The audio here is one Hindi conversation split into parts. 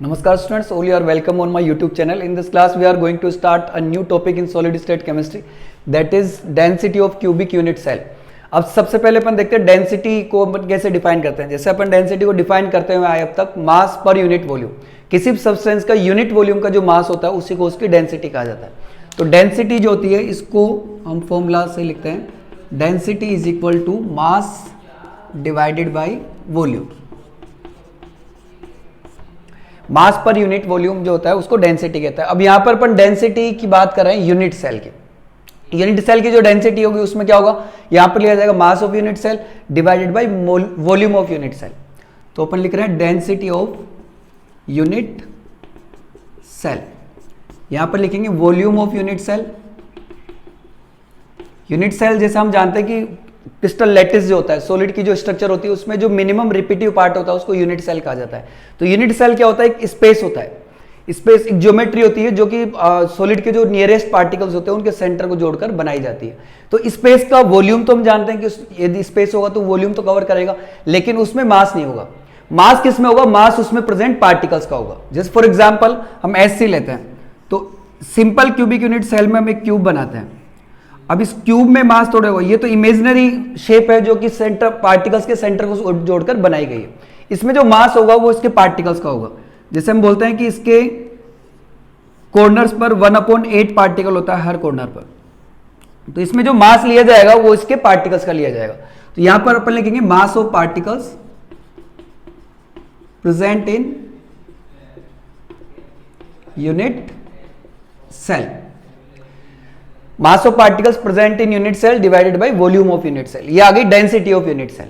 Namaskar students, all you are welcome on my YouTube channel. In this class we are going to start a new topic in solid state chemistry, that is density of cubic unit cell. अब सबसे पहले अपन देखते हैं डेंसिटी को अपन कैसे डिफाइन करते हैं। जैसे अपन डेंसिटी को डिफाइन करते हुए आए अब तक, मास पर यूनिट वॉल्यूम, किसी भी सब्सटेंस का यूनिट वॉल्यूम का जो मास होता है उसी को उसकी डेंसिटी कहा जाता है। तो डेंसिटी जो होती है इसको हम फॉर्मूला से लिखते हैं, density is equal to mass divided by volume. Mass पर यूनिट वॉल्यूम जो होता है उसको डेंसिटी कहता है। अब यहां पर अपन डेंसिटी की बात कर रहे हैं यूनिट सेल की। यूनिट सेल की जो डेंसिटी होगी उसमें क्या होगा, यहां पर लिया जाएगा mass of unit cell divided by volume of unit cell. तो अपन लिख रहे हैं डेंसिटी ऑफ यूनिट सेल, यहां पर लिखेंगे volume of unit cell. Unit cell जैसे हम जानते हैं कि क्रिस्टल लैटिस जो होता है, सॉलिड की जो स्ट्रक्चर होती है उसमें जो मिनिमम रिपीटिव पार्ट होता है उसको यूनिट सेल कहा जाता है। तो यूनिट सेल क्या होता है, एक स्पेस होता है, स्पेस एक ज्योमेट्री होती है जो कि सॉलिड के जो नियरेस्ट पार्टिकल्स होते हैं उनके सेंटर को जोड़कर बनाई जाती है। तो स्पेस का वॉल्यूम तो हम जानते हैं कि यदि स्पेस होगा तो वॉल्यूम तो कवर करेगा, लेकिन उसमें मास नहीं होगा। मास किस में होगा, मास उसमें प्रेजेंट पार्टिकल्स का होगा। जैसे फॉर एग्जाम्पल हम एससी लेते हैं, तो सिंपल क्यूबिक यूनिट सेल में हम एक क्यूब बनाते हैं। अब इस क्यूब में मास थोड़ा होगा, ये तो इमेजिनरी शेप है जो कि सेंटर पार्टिकल्स के सेंटर को जोड़कर बनाई गई है। इसमें जो मास होगा वो इसके पार्टिकल्स का होगा। जैसे हम बोलते हैं कि इसके कॉर्नर्स पर 1/8 पार्टिकल होता है हर कॉर्नर पर, तो इसमें जो मास लिया जाएगा वो इसके पार्टिकल्स का लिया जाएगा। तो यहां पर अपन लिखेंगे mass of particles present in unit cell, mass of particles present in unit cell divided by volume of unit cell. ये आ गई डेंसिटी ऑफ यूनिट सेल।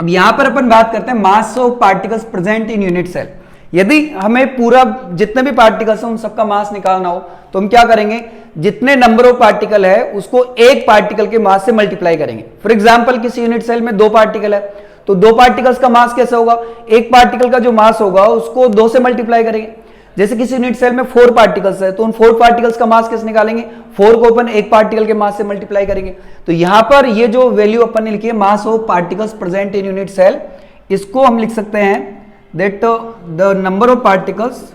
अब यहां पर अपन बात करते हैं mass of particles present in unit cell. यदि हमें पूरा जितने भी पार्टिकल्स हैं उन सबका मास निकालना हो तो हम क्या करेंगे, जितने नंबर ऑफ पार्टिकल है उसको एक पार्टिकल के मास से मल्टीप्लाई करेंगे। फॉर एग्जांपल किसी यूनिट सेल में 2 पार्टिकल है तो 2 पार्टिकल्स का मास कैसे होगा, एक पार्टिकल का जो मास होगा उसको 2 से मल्टीप्लाई करेंगे। जैसे किसी यूनिट सेल में 4 पार्टिकल्स है तो उन 4 पार्टिकल्स का मास कैसे निकालेंगे, 4 को अपन एक पार्टिकल के मास से मल्टीप्लाई करेंगे। तो यहां पर ये जो वैल्यू अपन ने लिखी है mass of particles present in unit cell, इसको हम लिख सकते हैं that the number of particles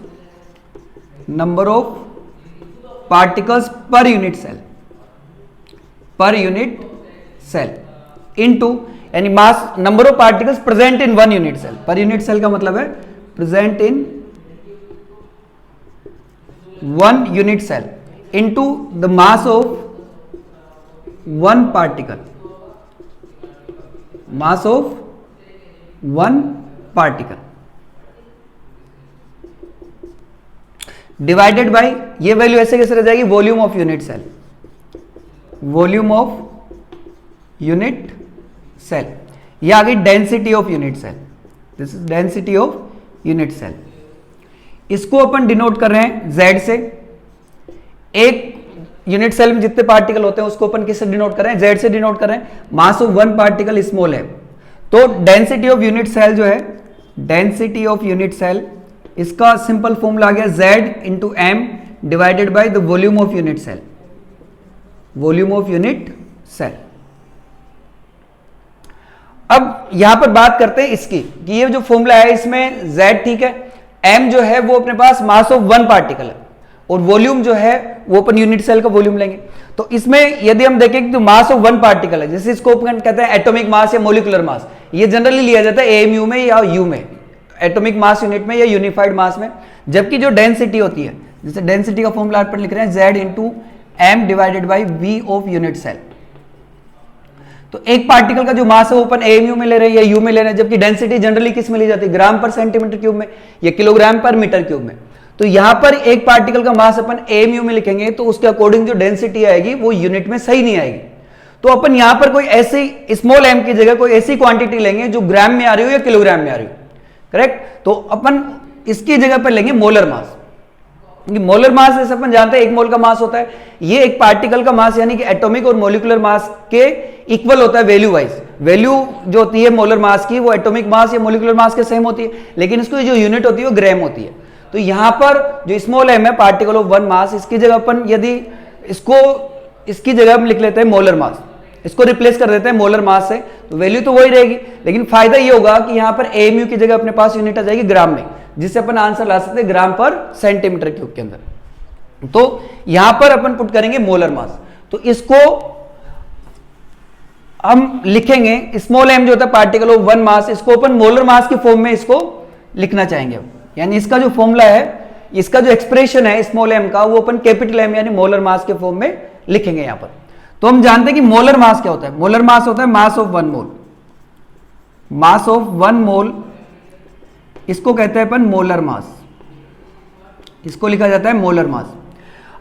per unit cell into, यानी mass number of particles present in one unit cell. Per unit cell का मतलब है present in one unit cell into the mass of one particle, mass of one particle divided by, ये वैल्यू ऐसे कैसे रह जाएगी, volume of unit cell, volume of unit cell. ये आ गई density of unit cell, this is density of unit cell. इसको अपन डिनोट कर रहे हैं Z से। एक यूनिट सेल में जितने पार्टिकल होते हैं उसको अपन किससे डिनोट कर रहे हैं, Z से डिनोट कर रहे हैं। Mass of one particle small है, तो डेंसिटी ऑफ यूनिट सेल जो है, डेंसिटी ऑफ यूनिट सेल, इसका सिंपल फॉर्मूला आ गया Z into M divided by the volume of unit cell, volume of unit cell. अब यहां पर बात करते हैं इसकी कि ये जो फॉर्मूला है इसमें Z ठीक है, M जो है वो अपने पास मास ऑफ वन पार्टिकल है और वॉल्यूम जो है वो अपन यूनिट सेल का वॉल्यूम लेंगे। तो इसमें यदि हम देखें कि मास ऑफ वन पार्टिकल है, जैसे इसको अपन कहते हैं एटॉमिक मास या मोलिकुलर मास, ये जनरली लिया जाता है AMU में या U में, एटॉमिक मास यूनिट में या यूनिफाइड मास में। जबकि जो डेंसिटी होती है, जैसे डेंसिटी का फॉर्मूला अपन लिख रहे हैं Z into M divided by V of unit cell. तो एक पार्टिकल का जो मास है वो अपन AMU में ले रहे हैं या U में ले रहे हैं, जबकि डेंसिटी जनरली किस में ली जाती है, ग्राम पर सेंटीमीटर क्यूब में या किलोग्राम पर मीटर क्यूब में। तो यहां पर एक पार्टिकल का मास अपन AMU में लिखेंगे तो उसके अकॉर्डिंग जो डेंसिटी आएगी वो यूनिट में सही नहीं आएगी। तो अपन यहां पर कोई ऐसी स्मॉल m की जगह कोई ऐसी क्वांटिटी लेंगे जो ग्राम में आ रही हो या किलोग्राम में आ रही हो, करेक्ट। तो अपन इसकी जगह पर लेंगे मोलर मास, क्योंकि मोलर मास जैसे अपन जानते हैं 1 मोल का मास होता है, ये एक पार्टिकल का मास यानी कि एटॉमिक और मोलिकुलर मास के इक्वल होता है वैल्यू वाइज। वैल्यू जो होती है मोलर मास की वो एटॉमिक मास या मोलिकुलर मास के सेम होती है, लेकिन इसकी जो यूनिट होती है वो ग्राम होती है। तो यहां पर जो स्मॉल m है, पार्टिकल ऑफ वन मास, इसकी जगह अपन यदि इसको इसकी जगह हम लिख लेते हैं मोलर मास। इसको रिप्लेस कर देते हैं मोलर मास से, तो वैल्यू तो वही रहेगी, लेकिन फायदा ये होगा कि यहां पर एमयू की जगह अपने पास यूनिट आ जाएगी ग्राम में, जिससे अपन आंसर ला सकते हैं ग्राम पर सेंटीमीटर क्यूब के अंदर। तो यहां पर अपन पुट करेंगे मोलर मास, तो इसको हम लिखेंगे स्मॉल m जो होता है पार्टिकल ऑफ वन मास, इसको अपन मोलर मास की फॉर्म में इसको लिखना चाहेंगे। यानी इसका जो फॉर्मूला है, इसका जो एक्सप्रेशन है स्मॉल m का, वो अपन कैपिटल M यानी मोलर मास के फॉर्म में लिखेंगे यहां पर। तो हम जानते हैं कि मोलर मास क्या होता है। मोलर मास होता है mass of one mole, mass of one mole, इसको कहते हैं अपन मोलर मास, इसको लिखा जाता है मोलर मास।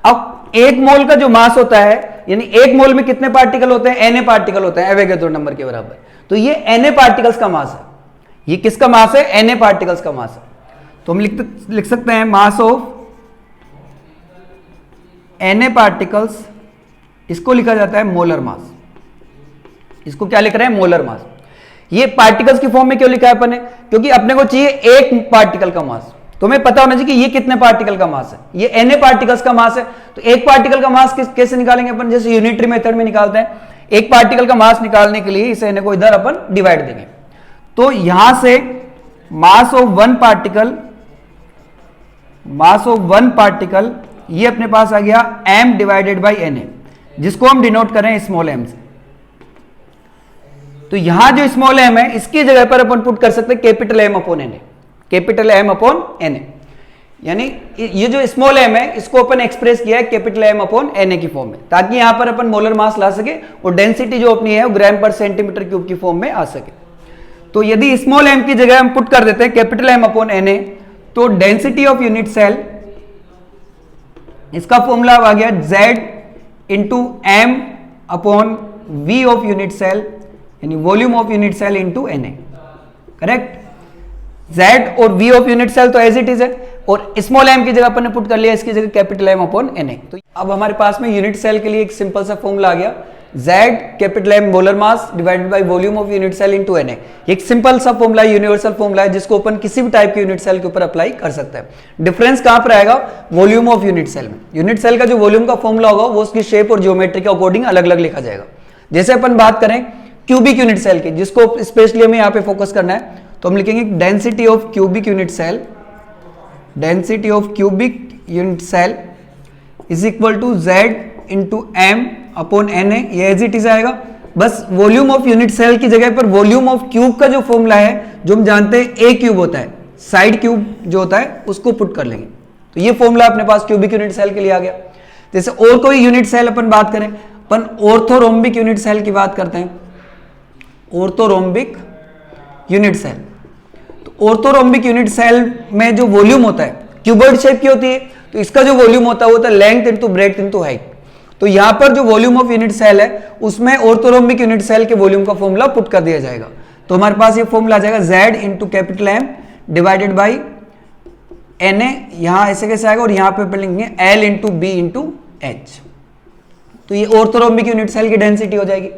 अब एक मोल का जो मास होता है, यानी एक मोल में कितने पार्टिकल होते हैं, Na पार्टिकल होते हैं एवोगैड्रो नंबर के बराबर, तो ये Na पार्टिकल्स का मास है। ये किसका मास है, Na पार्टिकल्स का मास है। तो हम लिख सकते हैं मास ऑफ Na पार्टिकल्स, इसको लिखा जाता है मोलर मास। इसको क्या लिख रहे हैं, मोलर मास। ये पार्टिकल्स की फॉर्म में क्यों लिखा है अपन ने, क्योंकि अपने को चाहिए एक पार्टिकल का मास, तो हमें पता होना चाहिए कि ये कितने पार्टिकल का मास है, ये Na पार्टिकल्स का मास है। तो एक पार्टिकल का मास कैसे निकालेंगे अपन, जैसे यूनिटरी मेथड में निकालते हैं। एक पार्टिकल का मास निकालने के लिए इस Na को इधर अपन डिवाइड देंगे, तो यहां से मास of one particle, mass of one particle, ये अपने पास आ गया m डिवाइडेड बाई Na, जिसको हम डिनोट करें स्मॉल m से। तो यहां जो स्मॉल m है, इसकी जगह पर अपन पुट कर सकते हैं capital M upon Na, capital M upon Na। यानी ये जो स्मॉल m है, इसको अपन एक्सप्रेस किया है कैपिटल M अपॉन Na की फॉर्म में, ताकि यहां पर अपन मोलर मास ला सके और डेंसिटी जो अपनी है वो ग्राम पर सेंटीमीटर क्यूब की फॉर्म में आ सके। तो यदि स्मॉल m की जगह हम पुट कर देते हैं कैपिटल M अपॉन Na, तो डेंसिटी ऑफ यूनिट सेल, इसका फॉर्मूला आ गया Z into M upon V of unit cell, यानी volume of unit cell into Na, correct. Z और V ऑफ यूनिट सेल तो एज इट इज है, और स्मॉल m की जगह अपन ने पुट कर लिया इसकी जगह कैपिटल M अपॉन Na। तो अब हमारे पास में यूनिट सेल के लिए एक सिंपल सा फॉर्मूला आ गया, Z capital M molar mass divided by volume of unit cell into Na। एक सिंपल सा फॉर्मूला है, यूनिवर्सल फॉर्मूला है, जिसको अपन किसी भी टाइप के यूनिट सेल के ऊपर अप्लाई कर सकते हैं। डिफरेंस कहां पर आएगा, वॉल्यूम ऑफ यूनिट सेल में। यूनिट सेल का जो वॉल्यूम का फॉर्मूला होगा वो उसकी शेप और ज्योमेट्री के अकॉर्डिंग अलग अलग लिखा जाएगा। जैसे अपन बात करें क्यूबिक यूनिट सेल की, जिसको स्पेशली हमें यहाँ पे फोकस करना है, तो हम लिखेंगे density of cubic unit cell, density of cubic unit cell is equal to Z into M upon Na। ये एज इट इज आएगा, बस वॉल्यूम ऑफ यूनिट सेल की जगह पर वॉल्यूम ऑफ क्यूब का जो फॉर्मूला है, जो हम जानते हैं A क्यूब होता है, साइड क्यूब जो होता है उसको पुट कर लेंगे। तो ये फॉर्मूला अपने पास क्यूबिक यूनिट सेल के लिए आ गया। जैसे और कोई यूनिट सेल अपन बात करें, अपन ऑर्थोरोम्बिक यूनिट सेल की बात करते हैं, ऑर्थोरोम्बिक यूनिट सेल। तो ऑर्थोरोम्बिक यूनिट सेल में जो वॉल्यूम होता है क्यूबॉइड शेप की होती है, तो इसका जो वॉल्यूम होता है वो होता है length into breadth into height. तो यहां पर जो वॉल्यूम ऑफ यूनिट सेल है, उसमें ऑर्थोरोम्बिक यूनिट सेल के वॉल्यूम का फॉर्मूला पुट कर दिया जाएगा। तो हमारे पास ये फॉर्मूला आ जाएगा Z into capital M divided by Na। यहां ऐसे कैसे आएगा, और यहां पे लिखेंगे L into B into H। तो ये ऑर्थोरोम्बिक यूनिट सेल की डेंसिटी हो जाएगी।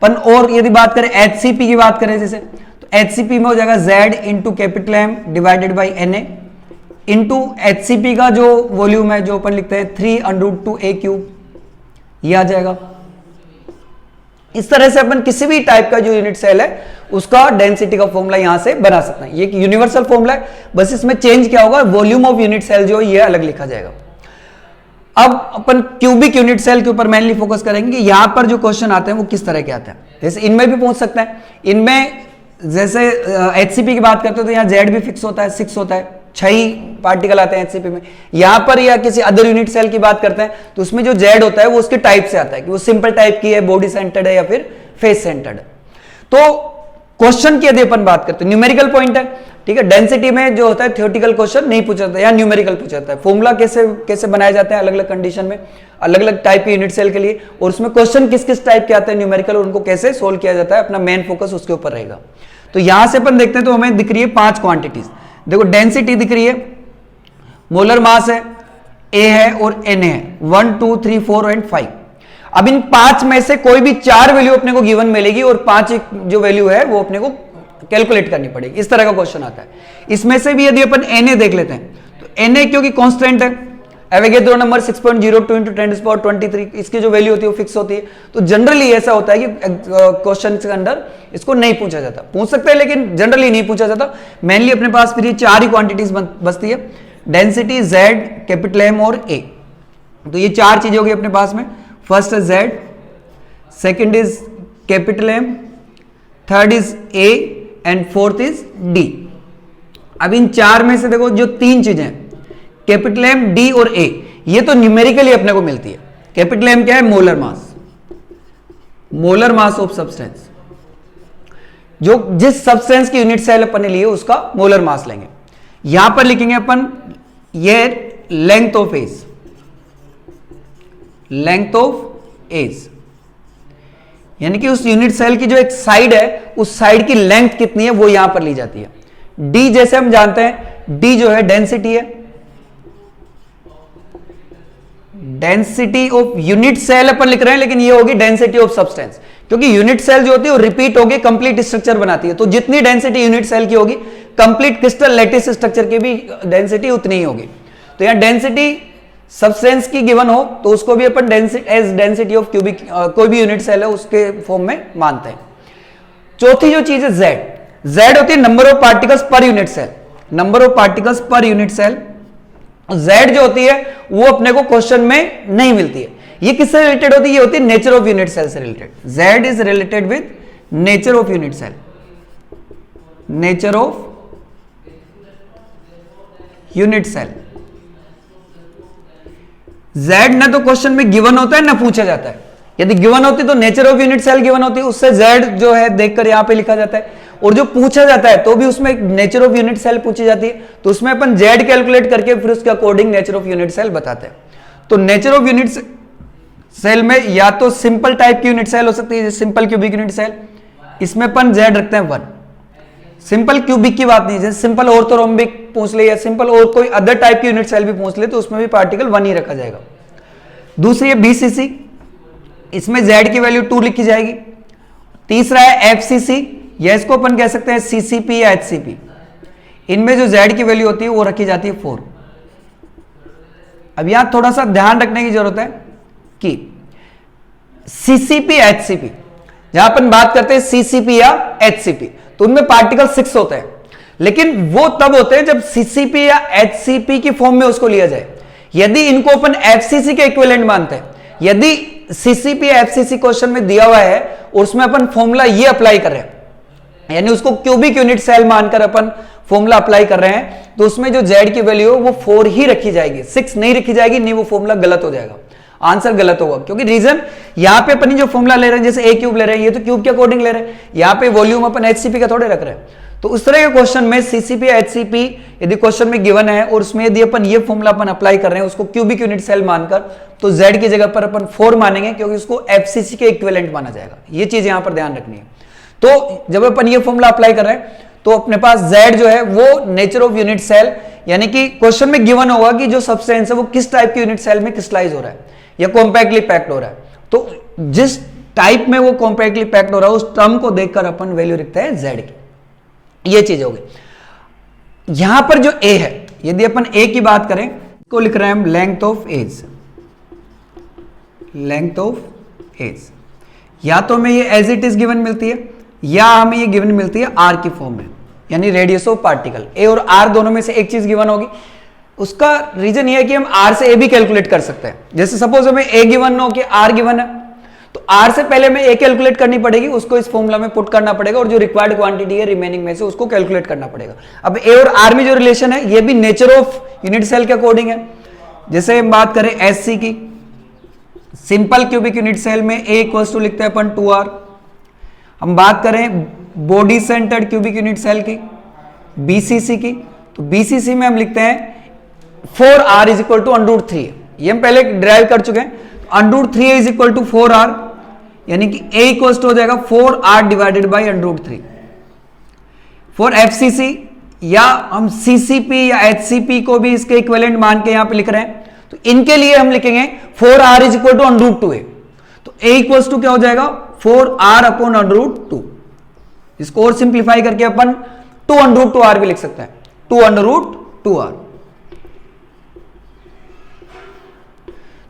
पर और यदि बात करें HCP की बात करें जैसे, तो HCP में हो जाएगा Z into capital M divided by Na into HCP का जो वॉल्यूम है, जो अपन लिखते हैं 3√2A क्यूब, ये आ जाएगा। इस तरह से अपन किसी भी टाइप का जो यूनिट सेल है उसका डेंसिटी का फॉर्मूला यहां से बना सकते हैं। ये एक यूनिवर्सल फॉर्मूला है, बस इसमें चेंज क्या होगा, वॉल्यूम ऑफ यूनिट सेल जो ये अलग लिखा जाएगा। अब अपन क्यूबिक यूनिट सेल के ऊपर मेनली फोकस करेंगे कि यहां पर जो क्वेश्चन आते हैं वो किस तरह के आते हैं। जैसे इनमें भी पूछ सकते हैं, इनमें जैसे HCP की बात करते हो तो यहाँ Z भी फिक्स होता है, 6 होता है, 6 पार्टिकल आते हैं HCP में। यहां पर या किसी अदर यूनिट सेल की बात करते हैं तो उसमें जो Z होता है वो उसके टाइप से आता है कि वो सिंपल टाइप की है, बॉडी सेंटर्ड है या फिर फेस सेंटर्ड है। तो क्वेश्चन की यदि अपन बात करते हैं, न्यूमेरिकल पॉइंट है, ठीक है। डेंसिटी में जो होता है थियोरेटिकल क्वेश्चन नहीं पूछा जाता है, या न्यूमेरिकल पूछा जाता है। फॉर्मूला कैसे बनाए जाते हैं अलग अलग कंडीशन में, अलग अलग टाइप के यूनिट सेल के लिए, और उसमें क्वेश्चन किस किस टाइप के आते हैं न्यूमेरिकल, और उनको कैसे सोल्व किया जाता है, अपना मेन फोकस उसके ऊपर रहेगा। तो यहां से अपन देखते हैं तो हमें दिख रही है 5 क्वांटिटीज। देखो डेंसिटी दिख रही है, मोलर मास है, A है और Na है, 1 2 3 4 एंड 5। अब इन 5 में से कोई भी 4 वैल्यू अपने को गिवन मिलेगी और 5 जो वैल्यू है वो अपने को कैलकुलेट करनी पड़ेगी। इस तरह का क्वेश्चन आता है। इसमें से भी यदि अपन Na देख लेते हैं तो Na क्योंकि कांस्टेंट है, एवोगैड्रो नंबर 6.02 इंटू 10⁻23, इसकी जो वैल्यू होती है वो फिक्स होती है। तो जनरली ऐसा होता है कि क्वेश्चन के अंदर इसको नहीं पूछा जाता, पूछ सकते हैं लेकिन जनरली नहीं पूछा जाता। मेनली अपने पास फिर ये 4 ही क्वांटिटीज बचती है, डेंसिटी, जेड, कैपिटल एम और ए। तो ये 4 चीजें होगी अपने पास में। First is Z, second is capital M, third is A and fourth is D. अब इन 4 में से देखो जो 3 चीजें हैं, कैपिटल एम, डी और ए, ये तो न्यूमेरिकली अपने को मिलती है। कैपिटल एम क्या है? Molar mass, molar mass of substance. जो जिस सब्सटेंस की यूनिट सेल अपन ने लिए उसका मोलर मास लेंगे। यहां पर लिखेंगे अपन ये length of edge, length of edge, यानी कि उस यूनिट सेल की जो एक साइड है उस साइड की लेंथ कितनी है वो यहां पर ली जाती है। डी जैसे हम जानते हैं, डी जो है डेंसिटी है, डेंसिटी ऑफ यूनिट सेल अपन लिख रहे हैं लेकिन ये होगी डेंसिटी ऑफ सब्सटेंस, क्योंकि यूनिट सेल जो होती है वो रिपीट होगी, कंप्लीट स्ट्रक्चर बनाती है। तो जितनी डेंसिटी यूनिट सेल की होगी, कंप्लीट क्रिस्टल लैटिस स्ट्रक्चर की भी डेंसिटी उतनी ही होगी। तो यहां डेंसिटी सब्सटेंस की गिवन हो तो उसको भी अपन डेंसिटी ऑफ क्यूबिक, कोई भी यूनिट सेल है उसके फॉर्म में मानते हैं। चौथी जो चीज है जेड, जेड होती है number of particles per unit cell, number of particles per unit cell. Z जो होती है वो अपने को क्वेश्चन में नहीं मिलती है। ये किससे रिलेटेड होती है? ये होती है नेचर ऑफ यूनिट सेल से related. Z is related with nature of unit cell, nature of unit cell. Z ना तो क्वेश्चन में गिवन होता है ना पूछा जाता है। यदि गिवन होती तो nature of unit cell given होती, उससे जेड जो है देखकर यहां पे लिखा जाता है। और जो पूछा जाता है तो भी उसमें नेचर ऑफ यूनिट सेल पूछी जाती है, तो उसमें अपन जेड कैलकुलेट करके फिर उसके according nature of unit cell बताते हैं। तो नेचर ऑफ यूनिट सेल में या तो सिंपल टाइप की यूनिट सेल हो सकती है, सिंपल क्यूबिक यूनिट सेल, इसमें अपन जेड रखते हैं 1। सिंपल क्यूबिक की बात नहीं, जैसे सिंपल ऑर्थोरोम्बिक पूछ ले या सिंपल और कोई अदर टाइप की यूनिट सेल भी पूछ ले तो उसमें भी पार्टिकल 1 ही रखा जाएगा। दूसरी है बीसीसी, इसमें जेड की वैल्यू 2 लिखी जाएगी। तीसरा है एफसीसी, या इसको अपन कह सकते हैं सीसीपी या एचसीपी, इनमें जो जेड की वैल्यू होती है वो रखी जाती है 4। अब यहां थोड़ा सा ध्यान रखने की जरूरत है कि सीसीपी एचसीपी, जहां अपन बात करते हैं सीसीपी या एचसीपी, तो उनमें पार्टिकल 6 होते हैं, लेकिन वो तब होते हैं जब सीसीपी या एचसीपी की फॉर्म में उसको लिया जाए। यदि इनको अपन एफसीसी के इक्विवेलेंट मानते हैं, यदि सीसीपी एफसीसी क्वेश्चन में दिया हुआ है और उसमें अपन फॉर्मूला ये अप्लाई कर रहे हैं, यानी उसको क्यूबिक यूनिट सेल मानकर अपन फॉर्मूला अप्लाई कर रहे हैं, तो उसमें जो जेड की वैल्यू है वो 4 ही रखी जाएगी, 6 नहीं रखी जाएगी, नहीं वो फॉर्मूला गलत हो जाएगा, आंसर गलत होगा। क्योंकि रीजन यहां पे अपन जो फॉर्मूला ले रहे हैं, जैसे ए क्यूब ले रहे हैं, ये तो क्यूब के अकॉर्डिंग ले रहे हैं, यहां पे वॉल्यूम अपन एचसीपी का थोड़े रख रहे हैं। तो उस तरह के क्वेश्चन में सीसीपी एचसीपी यदि क्वेश्चन में गिवन है और उसमें यदि अपन ये फॉर्मूला अपन अप्लाई कर रहे हैं उसको क्यूबिक यूनिट सेल मानकर, तो जेड की जगह पर अपन 4 मानेंगे, क्योंकि उसको एफसीसी के इक्विवेलेंट माना जाएगा। ये चीज यहां पर ध्यान रखनी है। तो जब अपन ये फॉर्मूला अप्लाई कर रहे हैं तो अपने पास जेड जो है वो नेचर ऑफ यूनिट सेल, यानी कि क्वेश्चन में गिवन होगा कि जो सब्सटेंस है वो किस टाइप की यूनिट सेल में क्रिस्टलाइज हो रहा है या कॉम्पैक्टली पैक्ड हो रहा है। तो जिस टाइप में वो कॉम्पैक्टली पैक्ड हो रहा है उस टर्म को देखकर अपन वैल्यू लिखते हैं जेड की। ये चीज होगी। यहां पर जो ए है, यदि अपन ए की बात करें तो लिख रहे हैं हम length of edge, length of edge. या तो हमें ये एज इट इज गिवन मिलती है या हमें ये गिवन मिलती है आर की फॉर्म में, यानी रेडियस ऑफ पार्टिकल। ए और आर दोनों में से एक चीज गिवन होगी। उसका रीजन ये है कि हम आर से ए भी कैलकुलेट कर सकते हैं। जैसे सपोज हमें ए गिवन हो कि आर गिवन है, तो आर से पहले हमें ए कैलकुलेट करनी पड़ेगी, उसको इस फॉर्मूला में पुट करना पड़ेगा और जो रिक्वायर्ड क्वांटिटी है रिमेनिंग में से उसको कैलकुलेट करना पड़ेगा। अब ए और आर में जो रिलेशन है ये भी नेचर ऑफ यूनिट सेल के अकॉर्डिंग है। जैसे हम बात करें एससी की, सिंपल क्यूबिक यूनिट सेल में ए इक्वल्स टू लिखते हैं अपन 2r। हम बात करें body centred cubic unit cell की, बीसीसी की, तो बीसीसी में हम लिखते हैं 4r इज इक्वल टू √3। ये हम पहले ड्राइव कर चुके हैं। √3 इज इक्वल टू 4r, यानी कि a इक्वल्स टू हो जाएगा 4r divided by √3। For FCC या हम सीसीपी या एचसीपी को भी इसके इक्विवेलेंट मान के यहां पे लिख रहे हैं, तो इनके लिए हम लिखेंगे 4r is equal to √2a। तो a इक्वल्स टू क्या हो जाएगा 4r अपॉन √2। इसको और सिंप्लीफाई करके अपन 2 √2r भी लिख सकते हैं, 2 √2r।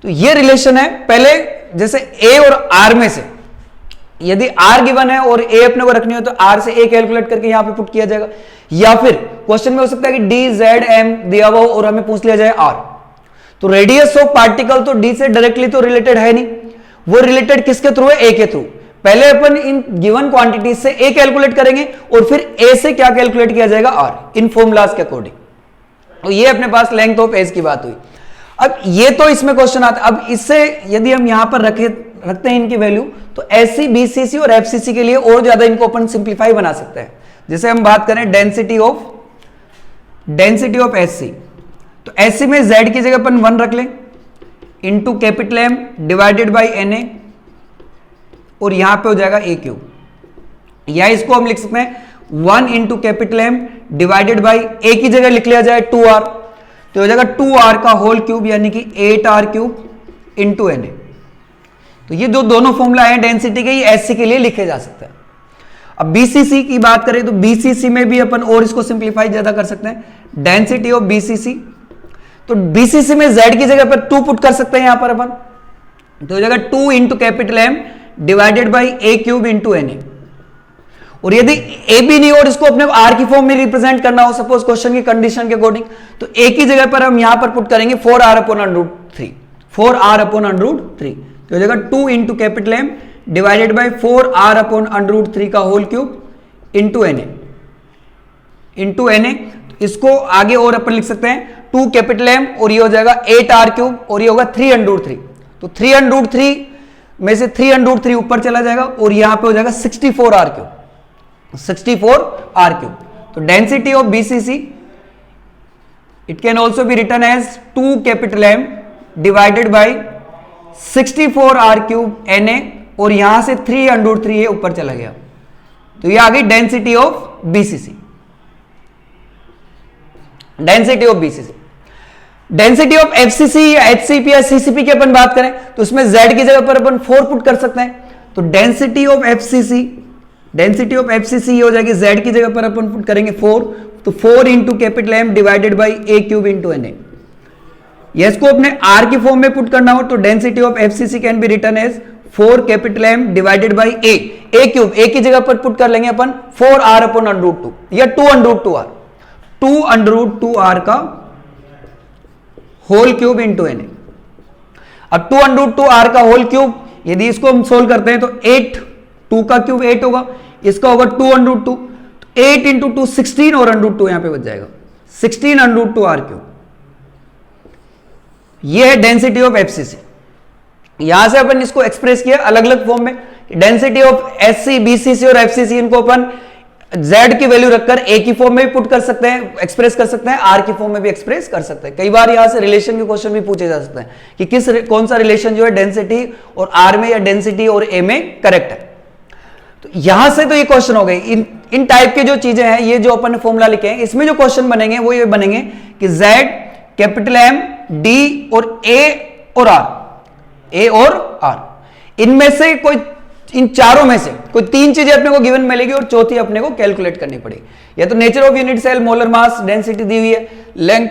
तो ये रिलेशन है। पहले जैसे ए और आर में से यदि आर गिवन है और ए अपने को रखनी हो तो आर से ए कैलकुलेट करके यहां पे पुट किया जाएगा, या फिर क्वेश्चन में हो सकता है कि डी जेड एम दिया हुआ और हमें पूछ लिया जाए आर। तो रेडियस ऑफ पार्टिकल तो डी से डायरेक्टली तो रिलेटेड है नहीं, वो रिलेटेड किसके थ्रू है, ए के थ्रू। पहले अपन इन गिवन क्वांटिटी से ए कैलकुलेट करेंगे और फिर ए से क्या कैलकुलेट किया जाएगा, आर, इन फॉर्मूलाज के अकॉर्डिंग। तो ये अपने पास लेंथ ऑफ एज की बात हुई। अब ये तो इसमें क्वेश्चन आता है। अब इससे यदि हम यहां पर रखते हैं इनकी वैल्यू, तो एससी बीसीसी और एफसीसी के लिए और ज्यादा इनको अपन सिंप्लीफाई बना सकते हैं। जैसे हम बात करें डेंसिटी ऑफ एससी, तो एससी में जेड की जगह अपन 1 रख लें into capital M divided by N A, और यहां पे हो जाएगा ए क्यूब, या इसको हम लिख सकते हैं 1 into capital M divided by a की जगह लिख लिया जाए 2r, तो हो जाएगा 2r का होल क्यूब यानी कि 8r cube into N A. तो ये जो दोनों फॉर्मूला है डेंसिटी के, ये एससी के लिए लिखे जा सकते हैं। अब बीसीसी की बात करें तो बीसीसी में भी अपन और इसको सिंप्लीफाई ज्यादा कर सकते हैं। डेंसिटी ऑफ बीसीसी, तो बीसीसी में जेड की जगह पर 2 पुट कर सकते हैं यहां पर अपन, तो हो जाएगा 2 into capital M divided by A cube into N A. और यदि ए भी नहीं और इसको अपने आर की फॉर्म में रिप्रेजेंट करना हो सपोज क्वेश्चन की कंडीशन के अकॉर्डिंग, तो ए की जगह पर हम यहां पर पुट करेंगे 4r अपॉन √3, 4r अपॉन √3, तो हो जाएगा 2 into capital M divided by 4r upon √3 का whole cube into N A. इसको आगे और अपन लिख सकते हैं 2 कैपिटल एम और ये हो जाएगा 8r क्यूब और ये होगा 3√3, तो 3√3 में से 3√3 ऊपर चला जाएगा और यहां पे हो जाएगा 64r क्यूब, 64r क्यूब। तो density of BCC it can also be written as 2 capital M divided by 64r cube N A, और यहां से 3√3 ऊपर चला गया, तो ये आ गई density of BCC. Density of BCC, density of FCC या एचसीपी या सीसीपी की अपन बात करें तो उसमें जेड की जगह पर अपन 4 पुट कर सकते हैं। तो डेंसिटी ऑफ एफसीसी ये हो जाएगी जेड की जगह पर अपन पुट करेंगे 4, तो 4 into capital M divided by A cube into N A. इसको अपने आर की फॉर्म में पुट करना हो तो density of FCC can be written as 4 capital M divided by A cube, a की जगह पर पुट कर लेंगे अपन 4r अपॉन √2 या 2√2r, 2√2r का whole cube into N A. अब 2√2r का होल क्यूब यदि इसको हम सोल्व करते हैं तो 8, 2 का क्यूब 8 होगा, इसका होगा 2√2, 8 इंटू 2 16 और √2 यहां पे बच जाएगा 16√2r क्यूब। ये है डेंसिटी ऑफ एफसीसी। यहां से अपन इसको एक्सप्रेस किया अलग अलग फॉर्म में, डेंसिटी ऑफ एससी बीसीसी और एफसीसी इनको अपन z की वैल्यू रखकर a की फॉर्म में भी पुट कर सकते हैं, एक्सप्रेस कर सकते हैं, r की फॉर्म में भी एक्सप्रेस कर सकते हैं। कई बार यहां से रिलेशन के क्वेश्चन भी पूछे जा सकते हैं कि कौन सा रिलेशन जो है डेंसिटी और r में या डेंसिटी और a में करेक्ट है। तो यहां से तो ये क्वेश्चन हो गए। इन टाइप के जो चीजें हैं, ये जो अपन ने फॉर्मूला लिखे हैं, इसमें जो क्वेश्चन बनेंगे वो ये बनेंगे कि z कैपिटल M D और A और R इनमें से कोई, इन चारों में से कोई 3 चीजें अपने को गिवन मिलेगी और चौथी अपने को कैलकुलेट करनी पड़ेगी। या तो nature of unit cell, molar mass, density दी हुई है, लेंथ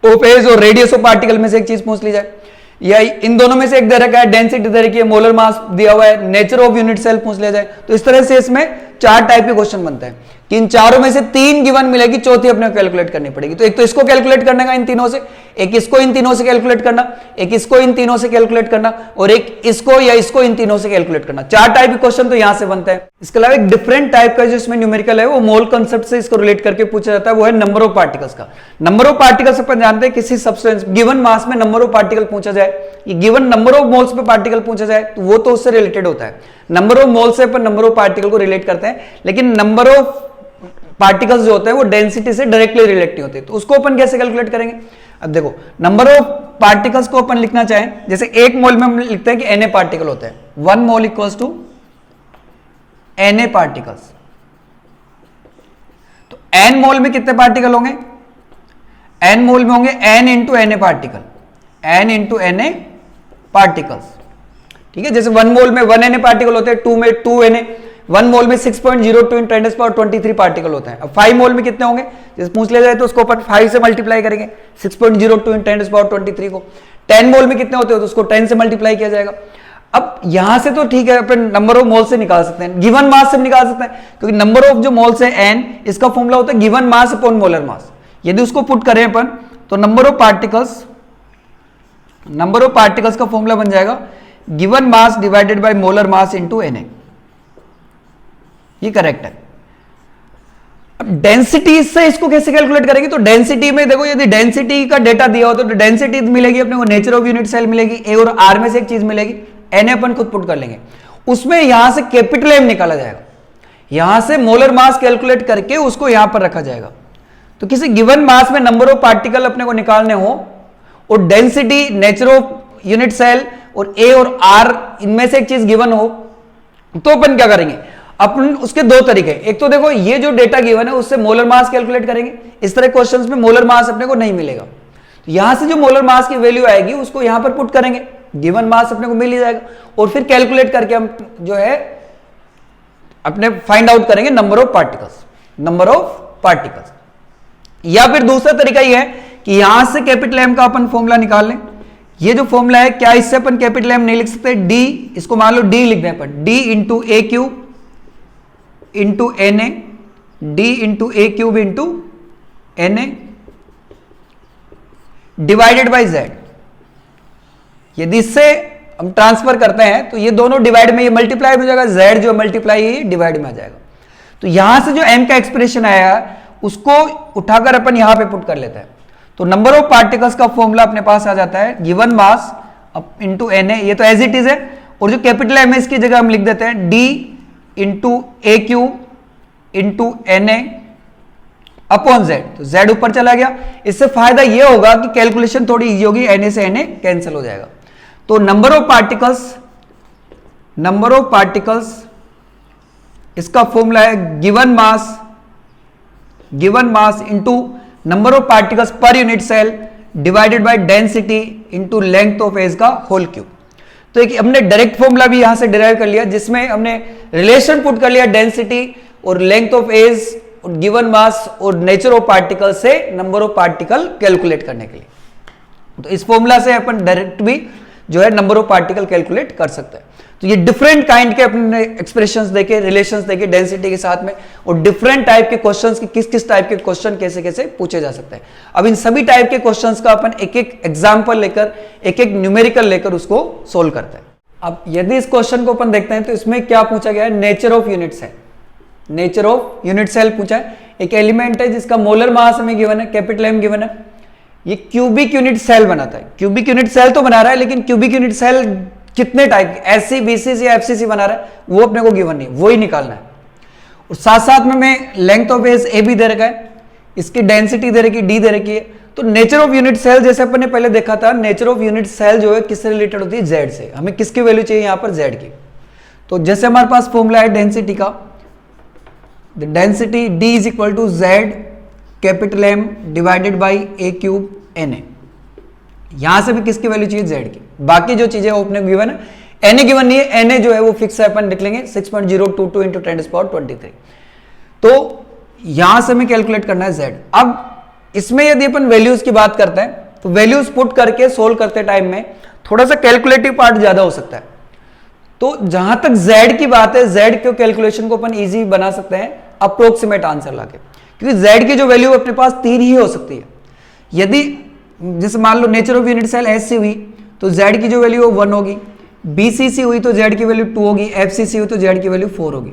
ऑफ एज और रेडियस ऑफ पार्टिकल में से एक चीज पूछ ली जाए, या इन दोनों में से एक दे रखा है, डेंसिटी दे रखी है, मोलर मास दिया हुआ है, नेचर ऑफ यूनिट सेल पूछ लिया जाए। तो इस तरह से इसमें 4 टाइप के क्वेश्चन बनते हैं कि इन चारों में से 3 गिवन मिलेगी, चौथी अपने को कैलकुलेट करनी पड़ेगी। तो एक तो इसको कैलकुलेट करने का इन तीनों से, एक इसको इन तीनों से कैलकुलेट करना, एक इसको इन तीनों से कैलकुलेट करना, और एक इसको या इसको इन तीनों से कैलकुलेट करना। 4 टाइप के क्वेश्चन तो यहां से बनते हैं। इसके अलावा एक डिफरेंट टाइप का जो इसमें न्यूमेरिकल है वो मोल कंसेप्ट से इसको रिलेट करके पूछा जाता है, वो है नंबर ऑफ पार्टिकल्स का। नंबर ऑफ पार्टिकल्स अपन जानते हैं किसी सब्सटेंस गिवन मास में नंबर ऑफ पार्टिकल पूछा जाए, ये गिवन नंबर ऑफ मोल्स पे पार्टिकल पूछा जाए तो वो तो उससे रिलेटेड होता है। नंबर ऑफ मोल से अपन नंबर ऑफ पार्टिकल को रिलेट करते हैं, लेकिन नंबर ऑफ पार्टिकल्स जो होते हैं वो डेंसिटी से डायरेक्टली रिलेट नहीं होते। तो उसको अपन कैसे कैलकुलेट करेंगे? अब देखो, नंबर ऑफ पार्टिकल्स को अपन लिखना चाहें, जैसे 1 मोल में हम लिखते हैं कि Na पार्टिकल होते हैं, 1 मोल इक्वल्स टू Na पार्टिकल्स। तो n मोल में कितने पार्टिकल होंगे? n मोल में होंगे n into Na particle, n into Na particles. ठीक है, जैसे 1 मोल में 1 Na पार्टिकल होते हैं, 2 में 2 Na, 1 मोल में 6.02 × 10⁻23 पार्टिकल होता है। अब 5 मोल में कितने होंगे, जैसे पूछ लिया जाए तो उसको अपन 5 से मल्टीप्लाई करेंगे 6.02 × 10⁻23 को। 10 मोल में कितने होते हो तो उसको 10 से मल्टीप्लाई किया जाएगा। अब यहां से तो ठीक है, अपन नंबर ऑफ मोल से निकाल सकते हैं, गिवन मास से निकाल सकते हैं, क्योंकि नंबर ऑफ जो मोल्स है n, इसका फॉर्मूला होता है given mass upon molar mass. यदि उसको पुट करें अपन तो नंबर ऑफ पार्टिकल्स का फॉर्मूला बन जाएगा given mass divided by molar mass into Na। ये करेक्ट है। अब डेंसिटी से इसको कैसे कैलकुलेट करेंगे, तो डेंसिटी में देखो, यदि डेंसिटी का डेटा दिया हो तो डेंसिटी मिलेगी अपने को, नेचर ऑफ यूनिट सेल मिलेगी, ए और आर में से एक चीज मिलेगी, Na अपन खुद पुट कर लेंगे, उसमें यहां से कैपिटल M निकाला जाएगा, यहां से मोलर मास कैलकुलेट करके उसको यहां पर रखा जाएगा। तो किसी गिवन मास में नंबर ऑफ पार्टिकल अपने को निकालने हो और density, nature of unit cell और ए और आर इनमें से एक चीज गिवन हो, तो अपन क्या करेंगे, अपन उसके दो तरीके, एक तो देखो ये जो डेटा गिवन है उससे मोलर मास कैलकुलेट करेंगे, इस तरह क्वेश्चंस में मोलर मास अपने को नहीं मिलेगा, तो यहां से जो मोलर मास की वैल्यू आएगी उसको यहां पर पुट करेंगे, गिवन मास अपने को मिल ही जाएगा, और फिर कैलकुलेट करके हम जो है अपने फाइंड आउट करेंगे नंबर ऑफ पार्टिकल्स। या फिर दूसरा तरीका ये है कि यहां से कैपिटल M का अपन फॉर्मूला निकाल लें। ये जो फॉर्मूला है, क्या इससे अपन कैपिटल M नहीं लिख सकते, D, इसको मान लो D लिख दें अपन, D into A cube into Na, D into A cube into Na divided by Z। यदि इससे हम ट्रांसफर करते हैं तो ये दोनों डिवाइड में, ये मल्टीप्लाई हो जाएगा, Z जो मल्टीप्लाई है ये डिवाइड में आ जाएगा। तो यहां से जो M का एक्सप्रेशन आया उसको उठाकर अपन यहां पे पुट कर लेते हैं, तो नंबर ऑफ पार्टिकल्स का फॉर्मूला अपने पास आ जाता है गिवन मास इंटू Na, ये तो एज इट इज है, और जो कैपिटल M है इसकी जगह हम लिख देते हैं D इंटू ए cube into Na upon Z, तो Z ऊपर चला गया। इससे फायदा यह होगा कि कैलकुलेशन थोड़ी इजी होगी, Na से Na कैंसिल हो जाएगा। तो नंबर ऑफ पार्टिकल्स इसका फॉर्मूला है given mass into number of particles per unit cell divided by density into length of edge का होल क्यूब। तो एक हमने डायरेक्ट फॉर्मूला भी यहां से डिराइव कर लिया, जिसमें हमने रिलेशन पुट कर लिया डेंसिटी और लेंथ ऑफ एज और गिवन मास और नेचर ऑफ पार्टिकल से नंबर ऑफ पार्टिकल कैलकुलेट करने के लिए। तो इस फॉर्मूला से अपन डायरेक्ट भी जो है नंबर ऑफ पार्टिकल कैलकुलेट कर सकते हैं। तो ये डिफरेंट काइंड के अपने एक्सप्रेशंस देके, रिलेशंस देके डेंसिटी के साथ में, और डिफरेंट टाइप के क्वेश्चंस, किस टाइप के क्वेश्चन कैसे पूछे जा सकते हैं। अब इन सभी टाइप के क्वेश्चंस का अपन एक एग्जांपल लेकर, एक न्यूमेरिकल लेकर उसको सोल्व करते हैं। अब यदि इस क्वेश्चन को अपन देखते हैं तो इसमें क्या पूछा गया है, नेचर ऑफ यूनिट सेल पूछा है। एक एलिमेंट है जिसका मोलर मास हमें गिवन है, कैपिटल M गिवन है, ये क्यूबिक यूनिट सेल बनाता है। क्यूबिक यूनिट सेल तो बना रहा है, लेकिन क्यूबिक यूनिट सेल कितने टाइप के, SC, BC या FCC बना रहा है, वो अपने को गिवन नहीं, वो ही निकालना है। और साथ में मैं लेंथ ऑफ एज A भी दे रखा है, इसकी डेंसिटी दे रखी, D दे रखी है। तो नेचर ऑफ यूनिट सेल जैसे अपन ने पहले देखा था, नेचर ऑफ यूनिट सेल जो है किससे रिलेटेड होती है, Z से। हमें किसकी वैल्यू चाहिए यहाँ पर, Z की। तो जैसे हमारे पास फॉर्मूला है डेंसिटी का, density D is equal to Z capital M divided by A cube Na। यहां से भी किसकी वैल्यू चाहिए, Z की। बाकी जो चीजें वो अपने गिवन है, Na गिवन नहीं है, Na जो है वो फिक्स है, अपन लिख लेंगे 6.022 इंटू 10⁻23। तो यहां से हमें कैलकुलेट करना है Z। अब इसमें यदि अपन वैल्यूज की बात करते हैं तो वैल्यूज पुट करके सोल्व करते टाइम में थोड़ा सा कैलकुलेटिव पार्ट ज्यादा हो सकता है। तो जहां तक Z की बात है, Z के कैलकुलेशन को अपन इजी बना सकते हैं अप्रोक्सीमेट आंसर लाके, क्योंकि Z की जो वैल्यू अपने पास 3 ही हो सकती है। यदि जैसे मान लो nature of unit cell SC हुई तो Z की जो वैल्यू 1 होगी, BCC हुई तो Z की वैल्यू 2 होगी, FCC हुई तो Z की वैल्यू 4 होगी।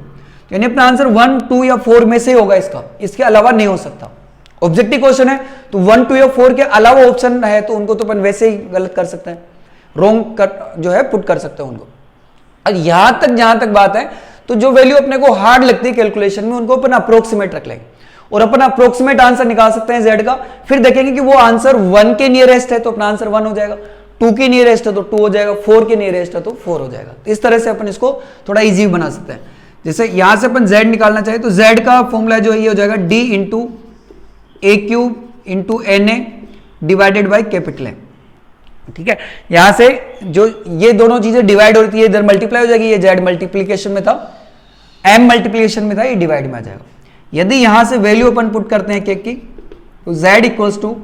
यानी अपना आंसर 1, 2 या 4 में से होगा, इसके अलावा नहीं हो सकता। ऑब्जेक्टिव क्वेश्चन है तो 1, 2 या 4 के अलावा ऑप्शन है तो उनको तो अपन वैसे ही गलत कर सकते हैं, रॉन्ग कट जो है पुट कर सकते हैं उनको। और जहां तक बात है तो जो वैल्यू अपने को हार्ड लगती है कैलकुलेशन में, उनको अपन अप्रोक्सीमेट रख लेंगे और अपन अप्रोक्सीमेट आंसर निकाल सकते हैं Z का। फिर देखेंगे कि वो आंसर 1 के नियरेस्ट है तो अपना आंसर 1 हो जाएगा, 2 के नियरेस्ट है तो 2 हो जाएगा, 4 के नियरेस्ट है तो 4 हो जाएगा। इस तरह से अपन इसको थोड़ा इजी बना सकते हैं। जैसे यहां से अपन Z निकालना चाहिए तो Z का फॉर्मूला जो है ये हो जाएगा D into A cube into Na divided by capital M। ठीक है, यहां से जो ये दोनों चीजें डिवाइड होती है, इधर मल्टीप्लाई हो जाएगी, ये Z मल्टीप्लीकेशन में था, m मल्टीप्लिकेशन में था, ये डिवाइड में आ जाएगा। यदि यहां से वैल्यू अपन पुट करते हैं केक की, तो z इक्वल्स टू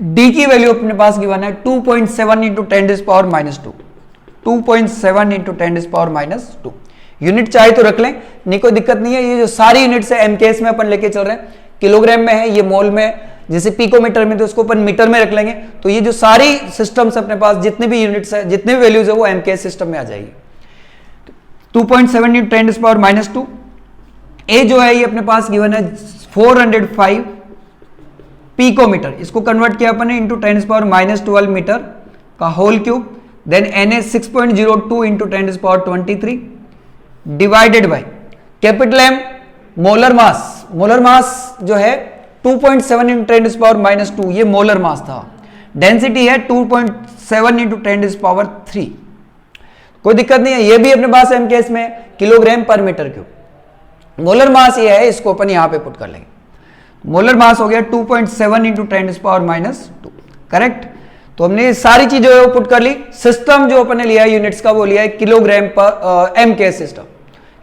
d की वैल्यू अपने पास गिवन है 2.7 इंटू 10⁻²2, 2.7 इंटू 10⁻²2। यूनिट चाहे तो रख लें, नहीं कोई दिक्कत नहीं है। ये जो सारी यूनिट्स है एमकेएस में अपन लेके चल रहे हैं, किलोग्राम में है, ये मोल में, जैसे पिकोमीटर में तो उसको अपन मीटर में रख लेंगे। तो ये जो सारी सिस्टम्स अपने पास जितने भी यूनिट्स है, जितने भी वैल्यूज है, वो एमकेएस सिस्टम में आ जाएगी। 2.7 इंटू 10⁻²2। ए जो है ये अपने पास गिवन है 405 पिकोमीटर, इसको कन्वर्ट किया अपन ने इंटू 10⁻12 मीटर का whole cube. Then N A 6.02 into 10⁻23 divided by capital M molar mass. Molar mass जो है 2.7 इंटू 10⁻², ये मोलर मास था। डेंसिटी है 2.7 इंटू 10⁻3। कोई दिक्कत नहीं है, ये भी अपने पास एमकेएस में किलोग्राम पर मीटर क्यूब। मोलर मास ये है, इसको अपन यहां पे पुट कर लेंगे। मोलर मास हो गया 2.7 इंटू 10⁻², करेक्ट। तो हमने ये सारी चीजें जो है वो पुट कर ली। सिस्टम जो अपन ने लिया है यूनिट्स का, वो लिया है किलोग्राम पर एमकेएस सिस्टम,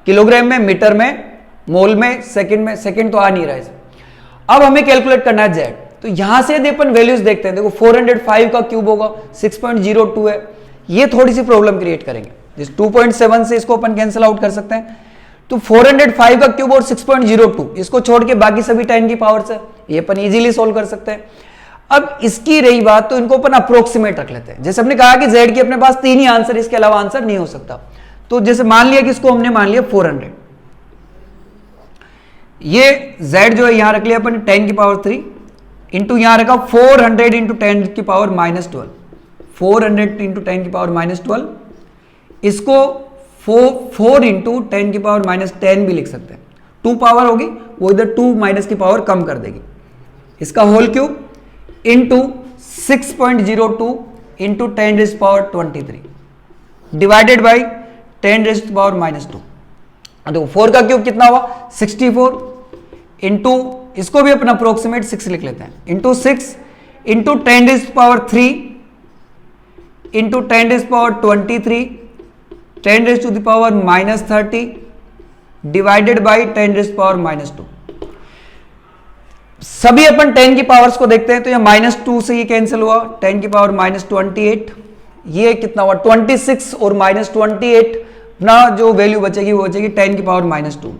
किलोग्राम में, मीटर में, मोल में, सेकंड में। सेकंड तो आ नहीं रहा है। अब हमें कैलकुलेट करना है जेड। तो यहां से यदि अपन वैल्यूज देखते हैं, देखो 405 का क्यूब होगा 6.02 है, ये थोड़ी सी प्रॉब्लम क्रिएट करेंगे। जिस 2.7 से इसको अपन कैंसिल आउट कर सकते हैं। तो 405 का क्यूब और 6.02, इसको छोड़ के बाकी सभी 10 की पावर से ये अपन इजीली सोल्व कर सकते हैं। अब इसकी रही बात, तो इनको अपन अप्रोक्सीमेट रख लेते हैं। जैसे हमने कहा कि जेड के अपने पास 3 ही आंसर, इसके अलावा आंसर नहीं हो सकता। तो जैसे मान लिया कि इसको हमने मान लिया 400, ये z जो है यहां रख लिया अपन 10⁻3 इंटू यहां रखा 400 इंटू 10⁻12, 400 इंटू 10⁻12। इसको 4 इंटू 10⁻10 भी लिख सकते हैं। 2 पावर होगी, वो इधर 2 माइनस की पावर कम कर देगी। इसका whole cube into 6.02 into 10⁻23 divided by 10⁻²। देखो 4 का क्यूब कितना हुआ 64 इंटू, इसको भी अपना अप्रोक्सीमेट 6 लिख लेते हैं, into 6 into 10⁻3 into 10⁻23 10⁻³ divided by 10⁻²। सभी अपन 10 की पावर्स को देखते हैं, तो ये -2 से ये कैंसिल हुआ, 10⁻28, ये कितना हुआ 26 और -28 ना जो वैल्यू बचेगी वो बचेगी 10⁻²।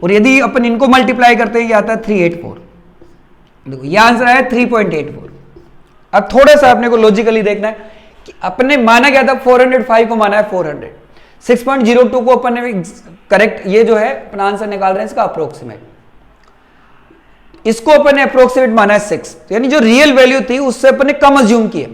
और यदि अपन इनको मल्टीप्लाई करते हैं, ये आता है 384। देखो ये आंसर आया 3.84। अब थोड़ा सा अपने को लॉजिकली देखना है कि अपने माना गया था 405 को माना है 400, 6.02 को अपन ने करेक्ट, ये जो है अपना आंसर निकाल रहे हैं इसका अप्रोक्सीमेट। इसको अपन ने अप्रोक्सीमेट माना है 6, यानी जो रियल वैल्यू थी उससे अपन ने कम अज्यूम किया।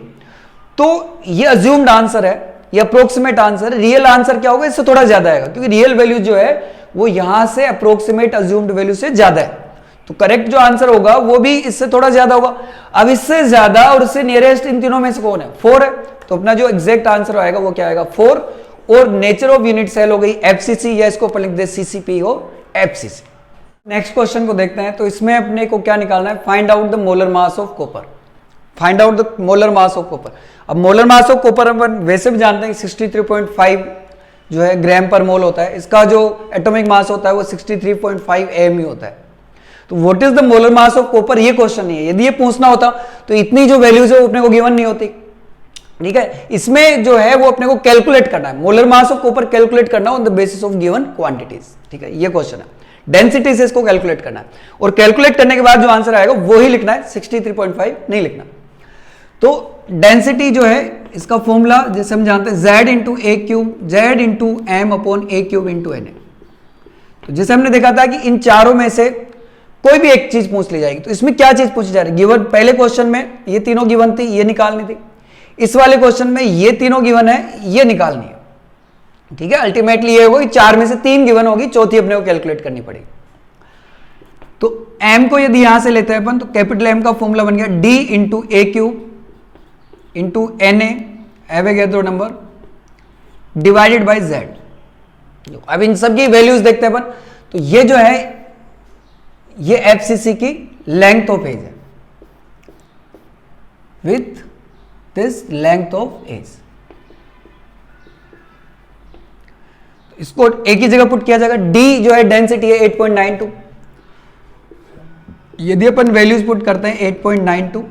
तो ये अज्यूम्ड आंसर है, ये अप्रोक्सीमेट आंसर है। रियल आंसर क्या होगा, इससे थोड़ा ज्यादा आएगा, क्योंकि रियल वैल्यू जो है वो यहां से अप्रोक्सीमेट अज्यूम्ड वैल्यू से ज्यादा है। तो करेक्ट जो आंसर होगा वो भी इससे थोड़ा ज्यादा होगा। अब इससे ज्यादा और इससे नियरेस्ट इन तीनों में से कौन है, 4 है। तो अपना जो एग्जैक्ट आंसर आएगा वो क्या आएगा 4। और नेचर ऑफ यूनिट सेल हो गई एफसीसी, या इसको अपन लिख दे सीसीपी हो एफसीसी। नेक्स्ट क्वेश्चन को देखते हैं। तो इसमें अपने को क्या निकालना है, find out the molar mass of copper. Find out the molar mass of copper. अब मोलर मास ऑफ कॉपर अपन वैसे भी जानते हैं कि 63.5 जो है ग्राम पर मोल होता है। इसका जो एटॉमिक मास होता है वो 63.5 एम ही होता है। तो what is the molar mass of copper, ये क्वेश्चन नहीं है। यदि ये पूछना होता तो इतनी जो वैल्यूज है वो अपने को गिवन नहीं होती। ठीक है, इसमें जो है वो अपने को कैलकुलेट करना है, molar mass of copper calculate करना on the basis of given quantities. ठीक है, ये क्वेश्चन है। डेंसिटी से इसको कैलकुलेट करना है, और कैलकुलेट करने के बाद जो आंसर आएगा वो ही लिखना है, 63.5 नहीं लिखना। तो डेंसिटी जो है इसका फॉर्मूला जैसे हम जानते हैं Z into A cube, Z into M upon A cube into N A. तो जैसे हमने देखा था कि इन चारों में से कोई भी एक चीज पूछ ली जाएगी। तो इसमें क्या चीज पूछी जा रही है, गिवन पहले क्वेश्चन में ये तीनों गिवन थी, ये निकालनी थी। इस वाले क्वेश्चन में ये तीनों गिवन है, ये निकालनी है। ठीक है, अल्टीमेटली ये होगी 4 में से 3 गिवन होगी, चौथी अपने को कैलकुलेट करनी पड़ेगी। तो m को यदि यहां से लेते हैं अपन, तो कैपिटल M का फॉर्मूला बन गया d into A cube into N Avogadro number divided by z। अब इन सब की वैल्यूज देखते हैं अपन। तो ये जो है ये एफसीसी की लेंथ ऑफ एज है, with this length of edge. इसको एक ही जगह पुट किया जाएगा। डी जो है डेंसिटी है 8.92, यदि अपन वैल्यूज पुट करते हैं 8.92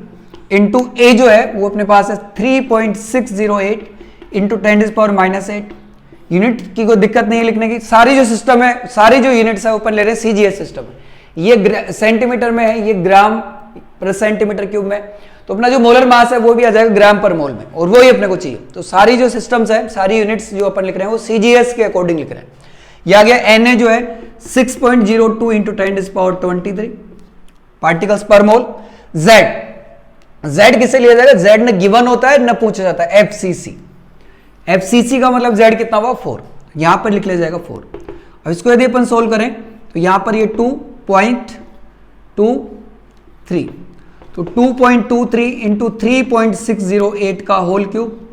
इंटू ए जो है वो अपने पास है 3.608 इंटू 10⁻⁻8। यूनिट की कोई दिक्कत नहीं है लिखने की। सारी जो सिस्टम है, सारी जो यूनिट्स है अपन ले रहे हैं सीजीएस सिस्टम है। ये सेंटीमीटर में है, ये ग्राम पर सेंटीमीटर क्यूब में, तो अपना जो मोलर मास है वो भी आ जाएगा ग्राम पर मोल में, और वो ही अपने को चाहिए। तो सारी जो सिस्टम्स है, सारी यूनिट्स जो अपन लिख रहे हैं वो सीजीएस के अकॉर्डिंग लिख रहे हैं। ये आ गया एन जो है 6.02 इंटू 10⁻23 पार्टिकल्स पर मोल। जेड किसे लिया जाएगा? जेड न गिवन होता है न पूछा जाता है, एफसीसी। एफसीसी का मतलब जेड कितना हुआ? 4। यहां पर लिख लिया जाएगा 4। अब इसको यदि अपन सोल्व करें तो यहां पर ये 2.23, तो 2.23 इंटू 3.608 का होल क्यूब,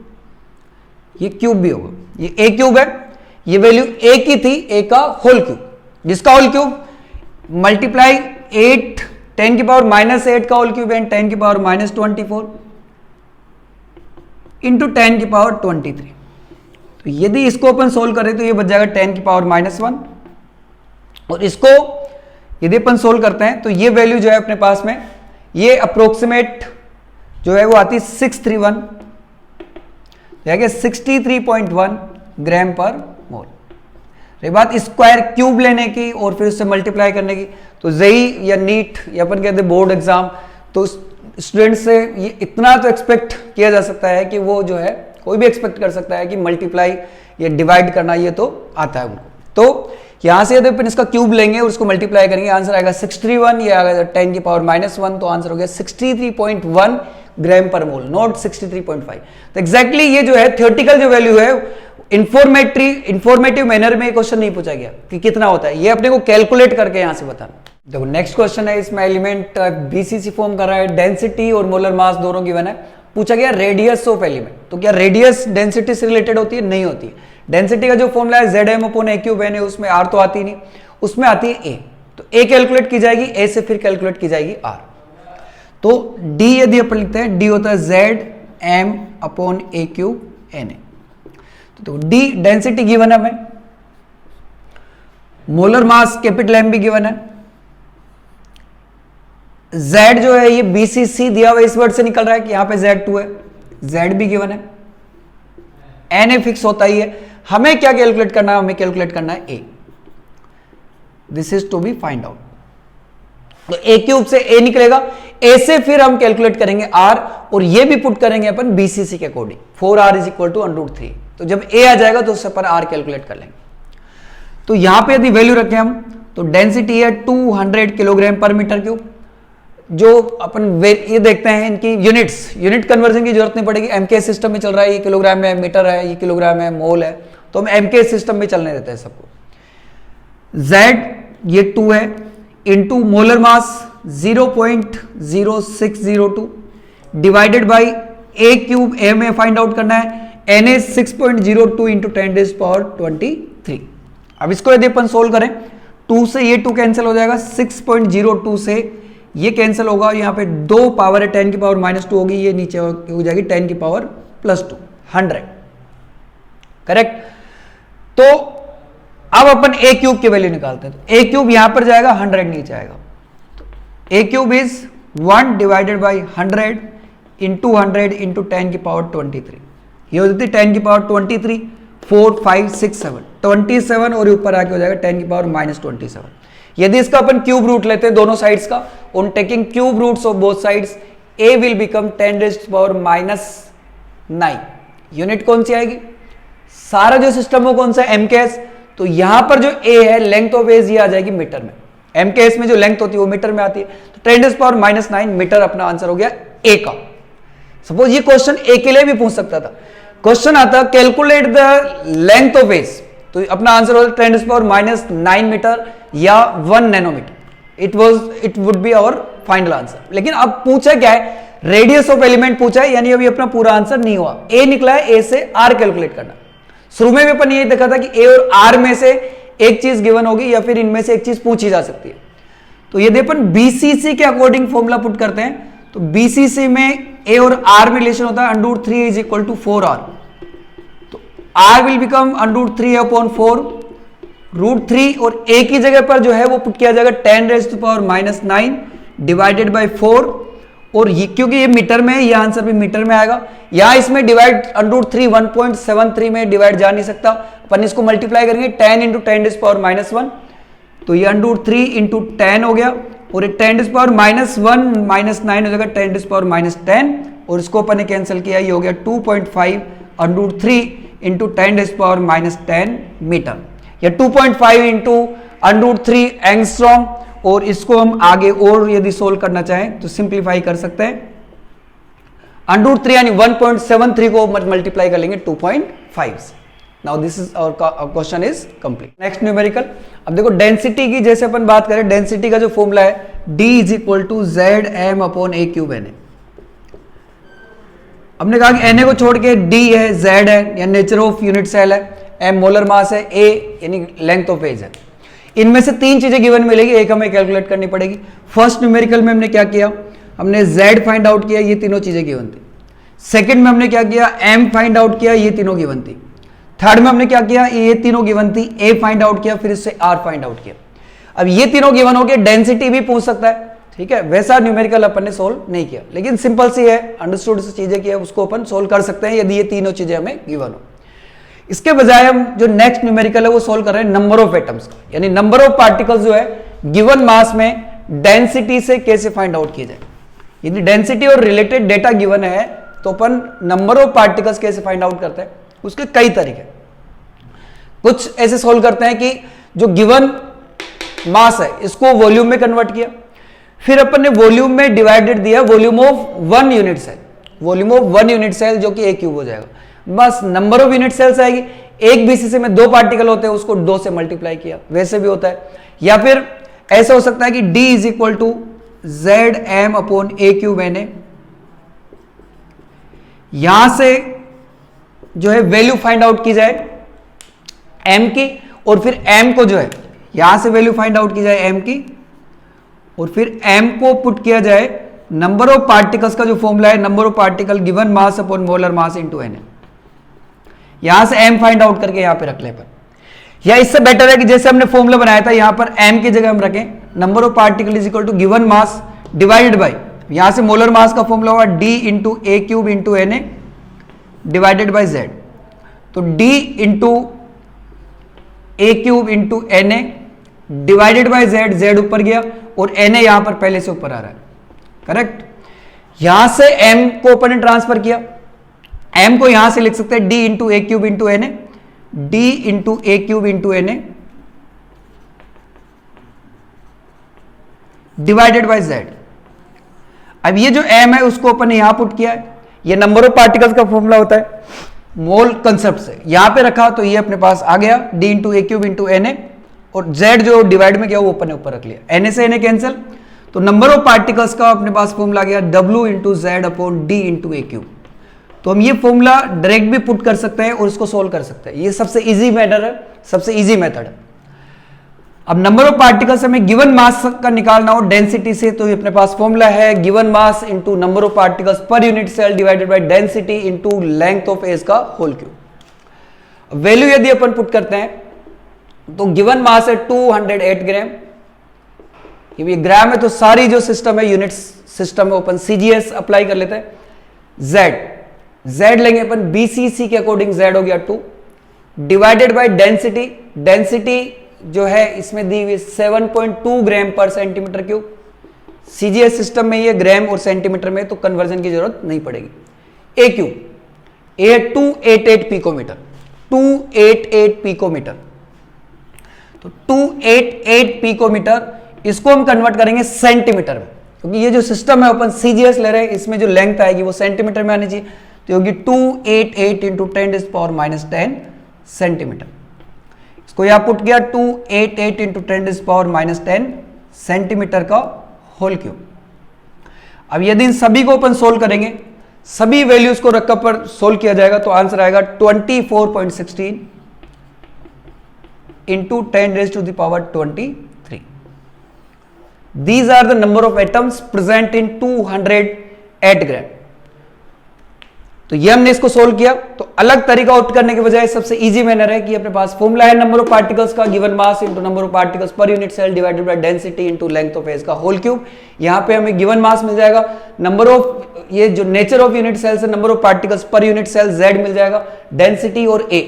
ये क्यूब भी होगा, ये ए क्यूब है, ये वैल्यू ए की थी, ए का होल क्यूब, जिसका होल क्यूब मल्टीप्लाई 8 10⁻⁻8 का होल क्यूब एंड 10⁻⁻24 इंटू 10⁻23। तो यदि इसको अपन सोल्व करें तो ये बच जाएगा 10⁻⁻1, और इसको यदि अपन सोल्व करते हैं तो ये वैल्यू जो है अपने पास में, ये अप्रोक्सीमेट जो है वो आती है 631, 63.1 ग्राम पर मोल। रही बात स्क्वायर क्यूब लेने की और फिर उससे मल्टीप्लाई करने की, तो जेई या नीट या अपन कहते हैं बोर्ड एग्जाम, तो स्टूडेंट से ये इतना तो एक्सपेक्ट किया जा सकता है कि वो जो है, कोई भी एक्सपेक्ट कर सकता है कि मल्टीप्लाई या डिवाइड करना ये तो आता है उनको। तो यहां से यदि अपन इसका क्यूब लेंगे और उसको मल्टीप्लाई करेंगे, आंसर आएगा 631, ये आएगा 10⁻⁻1, तो आंसर हो गया 63.1 ग्राम पर मोल, नॉट 63.5। तो एग्जैक्टली ये जो है थियोरेटिकल जो वैल्यू है, इंफॉर्मेटिव मैनर में क्वेश्चन नहीं पूछा गया कि कितना होता है, ये अपने को कैलकुलेट करके यहां से बताना। देखो नेक्स्ट क्वेश्चन है, इसमें एलिमेंट बीसीसी फॉर्म कर रहा है, डेंसिटी और मोलर मास दोनों गिवन है। पूछा गया रेडियस ऑफ एलिमेंट, तो क्या रेडियस डेंसिटी से रिलेटेड होती है? नहीं होती है। डेंसिटी का जो फॉर्मूला है ZM/A3 है, उसमें R तो आती नहीं, उसमें आती है A। तो A कैलकुलेट की जाएगी, A से फिर कैलकुलेट की जाएगी R। तो D यदि अपन लिखते हैं, D होता है ZM/A3Na। तो D डेंसिटी गिवन है हमें, मोलर मास कैपिटल M भी गिवन है, Z जो है ये BCC दिया हुआ, इस वर्ड से निकल रहा है कि यहां पे Z2 है, Z भी गिवन है, Na फिक्स होता ही है। हमें क्या कैलकुलेट करना है? हमें कैलकुलेट करना है A। This is to be find out. तो A क्यूब से A निकलेगा, A से फिर हम कैलकुलेट करेंगे R, और ये भी पुट करेंगे अपन BCC के अकॉर्डिंग, 4R = √3। तो जब A आ जाएगा तो उससे अपन R कैलकुलेट कर लेंगे। तो यहां पे यदि वैल्यू रखें हम, तो डेंसिटी है 200 किलोग्राम पर मीटर क्यूब। जो अपन ये देखते हैं इनकी यूनिट कन्वर्जन की जरूरत नहीं पड़ेगी, एमके सिस्टम में चल रहा है, ये किलोग्राम में, मीटर है, ये किलोग्राम है, मोल है, तो हम एमके सिस्टम में चलने देते हैं सबको। Z ये 2 है, into molar mass 0.0602 divided by A cube, A में फाइंड आउट करना है, Na 6.02 इंटू 10⁻23। अब इसको यदि अपन सोल्व करें, 2 से ये 2 कैंसिल हो जाएगा, 6.02 से ये कैंसिल होगा, यहां पे 2 पावर है, 10⁻⁻2 होगी, ये नीचे हो जाएगी 10⁻+2 100। करेक्ट। तो अब अपन A क्यूब की वैल्यू निकालते हैं। तो A क्यूब यहां पर जाएगा, 100 नीचे आएगा। तो A cube is 1 divided by 100 into 100 into 10⁻23। ये हो जाती है 10⁻23, 4 5 6 7 27, और ऊपर आके हो जाएगा 10⁻⁻27। यदि इसका अपन क्यूब रूट लेते हैं दोनों साइड्स का, on taking cube roots of both sides, A will become 10⁻⁻9। Unit कौन सी आएगी? सारा जो सिस्टम हो कौन सा? MKS। तो यहां पर जो A है, लेंथ ऑफ एज, ये आ जाएगी मीटर में। MKS में जो लेंथ होती है वो मीटर में आती है, तो 10⁻⁻9 मीटर अपना आंसर हो गया A का। सपोज ये क्वेश्चन A के लिए भी पूछ सकता था। क्वेश्चन आता calculate the length of edge, तो अपना आंसर होता 10⁻⁹ मीटर या 1 nanometre. It would be our final answer. लेकिन अब पूछा क्या है? रेडियस ऑफ एलिमेंट पूछा है, यानी अभी अपना पूरा आंसर नहीं हुआ। A निकला है, A से R कैलकुलेट करना। शुरू में भी अपन ये देखा था कि A और R में से एक चीज गिवन होगी या फिर इनमें से एक चीज पूछी जा सकती है। तो यदि अपन BCC के अकॉर्डिंग फॉर्मूला पुट करते हैं, तो BCC में A और R में रिलेशन होता है √3 = 4R। तो R विल बिकम √3/4, √3 और a की जगह पर जो है वो पुट किया जाएगा 10⁻⁹ डिवाइडेड बाय 4, और ये क्योंकि ये मीटर में है, ये आंसर भी मीटर में आएगा। यहां इसमें डिवाइड √3 1.73 में डिवाइड जा नहीं सकता, अपन इसको मल्टीप्लाई करेंगे 10 × 10⁻⁻1, तो ये √3 × 10 हो गया, और 10⁻⁻1 -9 हो जाएगा 10⁻10, और इसको अपन ने कैंसिल किया, ये हो गया 2.5 √3 × 10⁻10 मीटर, या 2.5 × √3 एंगस्ट्रॉम। और इसको हम आगे और यदि सोल्व करना चाहें तो सिंप्लीफाई कर सकते हैं, √3 यानी 1.73 को मल्टीप्लाई कर लेंगे 2.5 से। Now this is our question is complete. Next numerical, अब देखो डेंसिटी की जैसे अपन बात करें, डेंसिटी का जो फॉर्मूला है D = ZM/A³Na। हमने कहा कि Na को छोड़ के D है, Z है या नेचर ऑफ यूनिट सेल है, M मोलर मास है, A यानी लेंथ ऑफ एज है। इनमें से तीन चीजें गिवन मिलेगी, एक हमें कैलकुलेट करनी पड़ेगी। फर्स्ट न्यूमेरिकल में हमने क्या किया, हमने Z फाइंड आउट किया, ये तीनों चीजें गिवन थी। सेकंड में हमने क्या किया, M फाइंड आउट किया, ये तीनों गिवन थी। थर्ड में हमने क्या किया, ये तीनों गिवन थी, A फाइंड आउट किया, फिर इससे R फाइंड आउट किया। अब ये तीनों गिवन हो गए, डेंसिटी भी पूछ सकता है, ठीक है। वैसा न्यूमेरिकल अपन ने सोल्व नहीं किया, लेकिन सिंपल सी है, अंडरस्टूड सी चीजें की है, उसको अपन सोल्व कर सकते हैं यदि ये तीनों चीजें हमें गिवन हो। इसके बजाय हम जो नेक्स्ट न्यूमेरिकल है वो सोल्व कर रहे हैं नंबर ऑफ एटम्स का, यानी नंबर ऑफ पार्टिकल्स जो है गिवन मास में डेंसिटी से कैसे फाइंड आउट किया जाए। यदि डेंसिटी और रिलेटेड डेटा गिवन है तो अपन नंबर ऑफ पार्टिकल्स कैसे फाइंड आउट करते हैं, उसके कई तरीके। कुछ ऐसे सोल्व करते हैं कि जो गिवन मास है इसको वॉल्यूम में कन्वर्ट किया, फिर अपन ने वॉल्यूम में डिवाइडेड दिया volume of 1 unit cell, volume of 1 unit cell जो कि A³ हो जाएगा, बस नंबर ऑफ यूनिट सेल्स आएगी। एक BCC में 2 पार्टिकल होते हैं, उसको 2 से मल्टीप्लाई किया, वैसे भी होता है। या फिर ऐसा हो सकता है कि D = ZM/A³Na, यहां से जो है वैल्यू फाइंड आउट की जाए M की, और फिर M को जो है यहां से वैल्यू फाइंड आउट की जाए M की, और फिर M को पुट किया जाए नंबर ऑफ पार्टिकल्स का जो फॉर्मूला है, number of particle given mass upon molar mass into Na। यहां से M फाइंड आउट करके यहां पे रख ले पर, या इससे बेटर है कि जैसे हमने फॉर्मूला बनाया था यहां पर M की जगह हम रखें number of particle = given mass divided bye, यहां से मोलर मास का फॉर्मूला होगा D × A³ × Na divided by Z। तो D × A³ × Na divided by Z, Z ऊपर गया और Na यहां पर पहले से ऊपर आ रहा है, करेक्ट। यहां से M को अपन ने ट्रांसफर किया, M को यहां से लिख सकते हैं D × A³ × Na, D × A³ × Na divided by Z। अब ये जो M है उसको अपन ने यहां पुट किया है, ये नंबर ऑफ पार्टिकल्स का फॉर्मूला होता है मोल कंसेप्ट से, यहां पे रखा तो ये अपने पास आ गया D × A³ × Na, और Z जो डिवाइड में किया वो अपन ने ऊपर रख लिया, Na से Na कैंसिल, तो नंबर ऑफ पार्टिकल्स का अपने पास फॉर्मूला आ गया W × Z/D × A³। तो हम ये फॉर्मूला डायरेक्ट भी पुट कर सकते हैं और इसको सोल्व कर सकते हैं, ये सबसे इजी मैटर है, सबसे इजी मेथड है। अब नंबर ऑफ पार्टिकल्स हमें गिवन मास का निकालना हो डेंसिटी से, तो ये अपने पास फॉर्मूला है given mass into number of particles per unit cell divided by density into length of edge का होल क्यूब। वैल्यू यदि अपन पुट करते हैं तो गिवन मास है 208 ग्राम, ये ग्राम है तो सारी जो सिस्टम है यूनिट सिस्टम है अपन CGS अप्लाई कर लेते हैं। Z लेंगे अपन BCC के अकॉर्डिंग, Z हो गया 2 डिवाइडेड बाय डेंसिटी, डेंसिटी जो है इसमें दी हुई 7.2 ग्राम per centimetre cube. CGS system में ये ग्राम और सेंटीमीटर में, तो कन्वर्जन की जरूरत नहीं पड़ेगी। A cube, A 288 picometre, 288 picometre, तो 288 पिकोमीटर इसको हम कन्वर्ट करेंगे सेंटीमीटर में, क्योंकि ये जो सिस्टम है अपन CGS ले रहे हैं, इसमें जो लेंथ आएगी वो सेंटीमीटर में आनी चाहिए, तो होगी 288 × 10⁻10 सेंटीमीटर। इसको यहां पुट किया 288 × 10⁻10 सेंटीमीटर का होल क्यूब। अब यदि इन सभी को अपन सोल्व करेंगे, सभी वैल्यूज को रखकर पर सोल्व किया जाएगा, तो आंसर आएगा 24.16 into 10⁻23। These are the number of atoms present in 208 gram. तो ये हमने इसको सोल्व किया। तो अलग तरीका आउट करने के बजाय सबसे इजी मैनर है कि अपने पास फॉर्मूला है नंबर ऑफ पार्टिकल्स का given mass into number of particles per unit cell divided by density into length of edge का होल क्यूब। यहां पे हमें गिवन मास मिल जाएगा, नंबर ऑफ ये जो नेचर ऑफ यूनिट सेल से number of particles per unit cell z मिल जाएगा, डेंसिटी और a,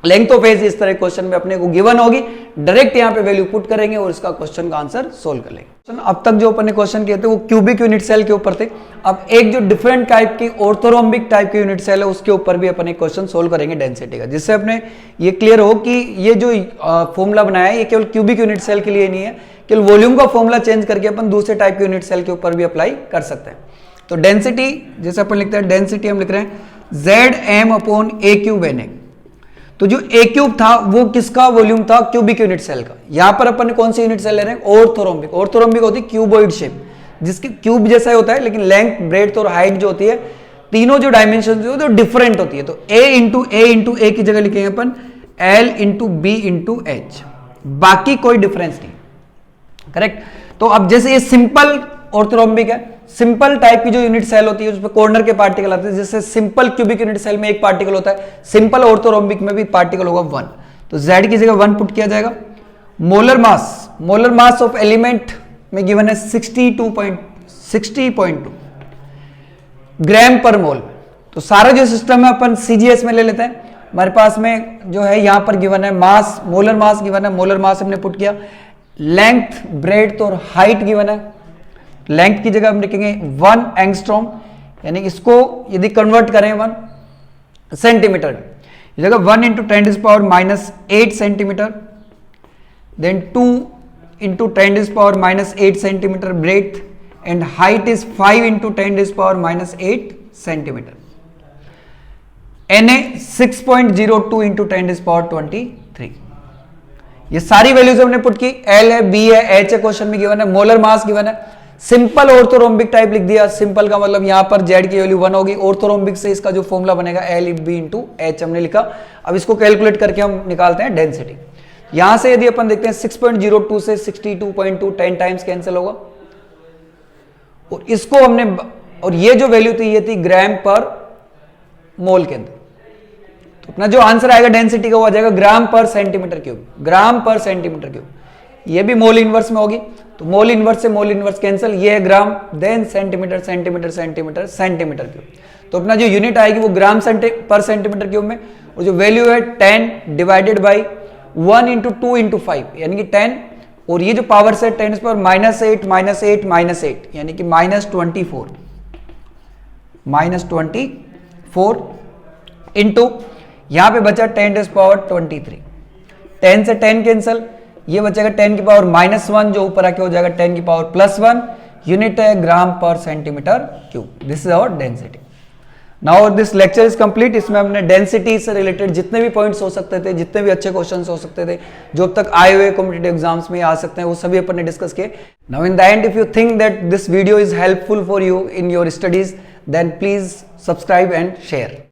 लेंथ ऑफ एज इस तरह क्वेश्चन में अपने को गिवन होगी, डायरेक्ट यहां पे वैल्यू पुट करेंगे और इसका क्वेश्चन का आंसर सोल्व कर लेंगे। अब तक जो अपन ने क्वेश्चन किए थे वो क्यूबिक यूनिट सेल के ऊपर थे। अब एक जो डिफरेंट टाइप की ऑर्थोरोम्बिक टाइप की यूनिट सेल है उसके ऊपर भी अपन एक क्वेश्चन सोल्व करेंगे डेंसिटी का, जिससे अपने ये क्लियर हो कि ये जो फॉर्मूला बनाया है ये केवल क्यूबिक यूनिट सेल के लिए नहीं है, केवल वॉल्यूम का फॉर्मूला चेंज करके अपन दूसरे टाइप की यूनिट सेल के ऊपर भी अप्लाई कर सकते हैं। तो डेंसिटी जैसे अपन लिखते हैं, डेंसिटी हम लिख रहे हैं ZM/A³NA। तो जो ए क्यूब था वो किसका वॉल्यूम था? क्यूबिक यूनिट सेल का। यहां पर अपन ने कौन सी यूनिट सेल ले रहे हैं? ऑर्थोरोम्बिक। ऑर्थोरोम्बिक होती है क्यूबॉइड शेप, जिसकी क्यूब जैसा होता है लेकिन लेंथ, ब्रेड्थ और हाइट जो होती है तीनों जो डायमेंशन जो होती है डिफरेंट होती है। तो A की जगह लिखेंगे अपन L/B/H, बाकी कोई डिफरेंस नहीं, करेक्ट। तो अब जैसे ये सिंपल ऑर्थोरोम्बिक है, सिंपल टाइप की जो यूनिट सेल होती है उसमें कॉर्नर के पार्टिकल आते हैं, जैसे सिंपल क्यूबिक यूनिट सेल में एक पार्टिकल होता है, सिंपल ऑर्थोरोम्बिक में भी पार्टिकल होगा 1। तो Z की जगह 1 पुट किया जाएगा। मोलर मास ऑफ एलिमेंट में गिवन है 60.2 ग्राम पर मोल। तो सारा जो सिस्टम है अपन CGS में ले लेते हैं। हमारे पास में जो है यहां पर गिवन है मास, मोलर मास गिवन है, मोलर मास हमने पुट किया। लेंथ, ब्रेड्थ और हाइट गिवन है। लेंथ की जगह हम लिखेंगे 1 एंगस्ट्रॉम, यानी इसको यदि कन्वर्ट करें 1 सेंटीमीटर, जगह 1 × 10⁻⁻8 centimetre, then 2 × 10⁻⁻8 centimetre breadth, and height is 5 × 10⁻⁸8 centimetre. Na 6.02 × 10⁻23। ये सारी वैल्यूज हमने पुट की। L है, B है, H है, क्वेश्चन में गिवन है, मोलर मास गिवन है। सिंपल ऑर्थोरोम्बिक टाइप लिख दिया। सिंपल का मतलब यहां पर Z की वैल्यू 1 होगी। ऑर्थोरोम्बिक से इसका जो फॉर्मूला बनेगा L/B/H हमने लिखा। अब इसको कैलकुलेट करके हम निकालते हैं डेंसिटी। यहां से यदि अपन देखते हैं 6.02 से 62.2 10 टाइम्स कैंसिल होगा, और इसको हमने, और ये जो वैल्यू थी ये थी ग्राम पर मोल के अंदर। तो अपना जो आंसर आएगा डेंसिटी का वो आ जाएगा ग्राम पर सेंटीमीटर क्यूब, ग्राम पर सेंटीमीटर क्यूब। ये भी मोल इनवर्स में होगी, तो मोल इनवर्स से मोल इनवर्स कैंसिल, ये है gram, then centimetre centimetre centimetre centimetre cube. तो अपना जो यूनिट आएगी वो ग्राम पर सेंटीमीटर क्यूब में, और जो वैल्यू है 10 डिवाइडेड बाई 1 × 2 × 5 यानी कि 10, और ये जो पावर से 10⁻⁻8 -8 यानी कि -24 इंटू यहां पे बचा 10⁻23। 10 से 10 कैंसिल, ये बचेगा 10 की पावर -1, जो ऊपर आके हो जाएगा 10 की पावर +1। यूनिट है gram per centimetre cube. This is our density. Now this lecture is complete. इसमें हमने डेंसिटी से रिलेटेड जितने भी पॉइंट्स हो सकते थे, जितने भी अच्छे क्वेश्चंस हो सकते थे, जो अब तक आए हुए कॉम्पिटिटिव एग्जाम्स में आ सकते हैं, वो सभी अपन ने डिस्कस किए। Now in the end, if you think that this video is helpful for you in your studies, then please subscribe and share.